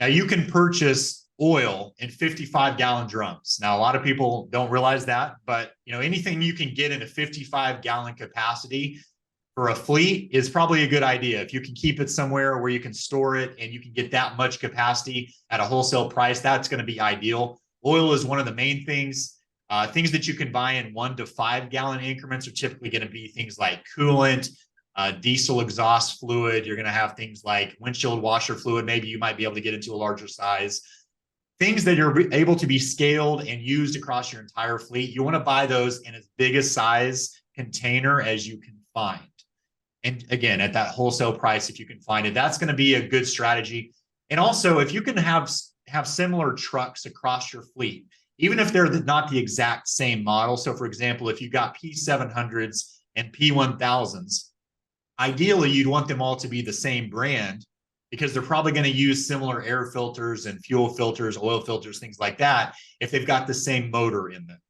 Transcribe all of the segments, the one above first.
Now you can purchase oil in 55-gallon drums. Now, a lot of people don't realize that, but anything you can get in a 55-gallon capacity for a fleet is probably a good idea. If you can keep it somewhere where you can store it and you can get that much capacity at a wholesale price, that's going to be ideal. Oil is one of the main things. Things that you can buy in 1 to 5 gallon increments are typically going to be things like coolant, diesel exhaust fluid. You're going to have things like windshield washer fluid. Maybe you might be able to get into a larger size. Things that are able to be scaled and used across your entire fleet, you want to buy those in as big a size container as you can find. And again, at that wholesale price, if you can find it, that's going to be a good strategy. And also, if you can have similar trucks across your fleet, even if they're not the exact same model. So for example, if you got P700s and P1000s, ideally you'd want them all to be the same brand, because they're probably going to use similar air filters and fuel filters, oil filters, things like that, if they've got the same motor in them.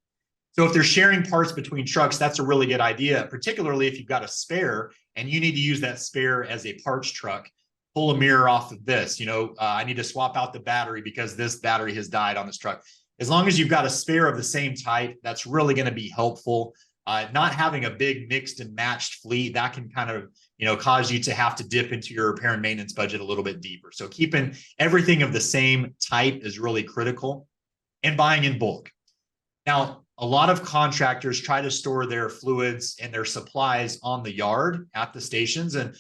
So if they're sharing parts between trucks, that's a really good idea, particularly if you've got a spare and you need to use that spare as a parts truck. Pull a mirror off of this. I need to swap out the battery because this battery has died on this truck. As long as you've got a spare of the same type, that's really going to be helpful. Not having a big mixed and matched fleet, that can kind of cause you to have to dip into your repair and maintenance budget a little bit deeper. So keeping everything of the same type is really critical, and buying in bulk. Now, a lot of contractors try to store their fluids and their supplies on the yard at the stations, and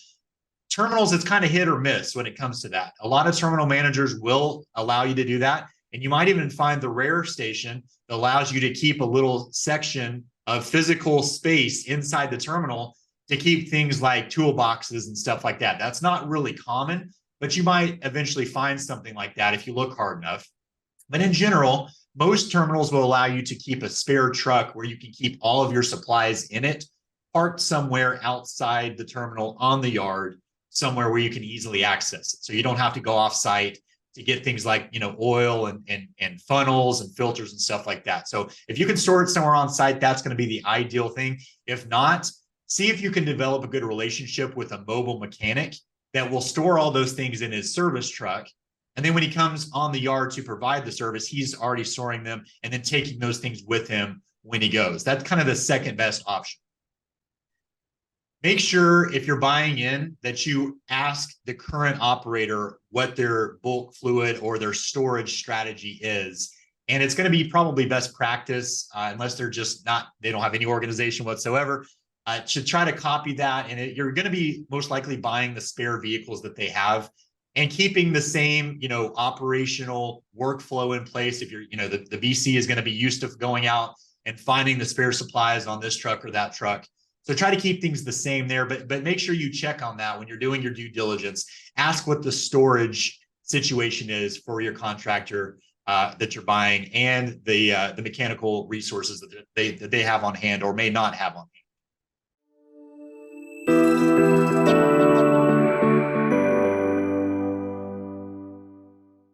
terminals, it's kind of hit or miss when it comes to that. A lot of terminal managers will allow you to do that, and you might even find the rare station that allows you to keep a little section of physical space inside the terminal to keep things like toolboxes and stuff like that. That's not really common, but you might eventually find something like that if you look hard enough. But in general, most terminals will allow you to keep a spare truck where you can keep all of your supplies in it, parked somewhere outside the terminal on the yard, somewhere where you can easily access it. So you don't have to go off site to get things like oil and funnels and filters and stuff like that. So if you can store it somewhere on site, that's going to be the ideal thing. If not, see if you can develop a good relationship with a mobile mechanic that will store all those things in his service truck. And then when he comes on the yard to provide the service, he's already storing them and then taking those things with him when he goes. That's kind of the second best option. Make sure if you're buying in that you ask the current operator what their bulk fluid or their storage strategy is. And it's going to be probably best practice, unless they're just they don't have any organization whatsoever, to try to copy that. And you're going to be most likely buying the spare vehicles that they have and keeping the same, operational workflow in place. If you're, the VC is going to be used to going out and finding the spare supplies on this truck or that truck. So try to keep things the same there, but make sure you check on that when you're doing your due diligence. Ask what the storage situation is for your contractor that you're buying, and the mechanical resources that they have on hand or may not have on hand.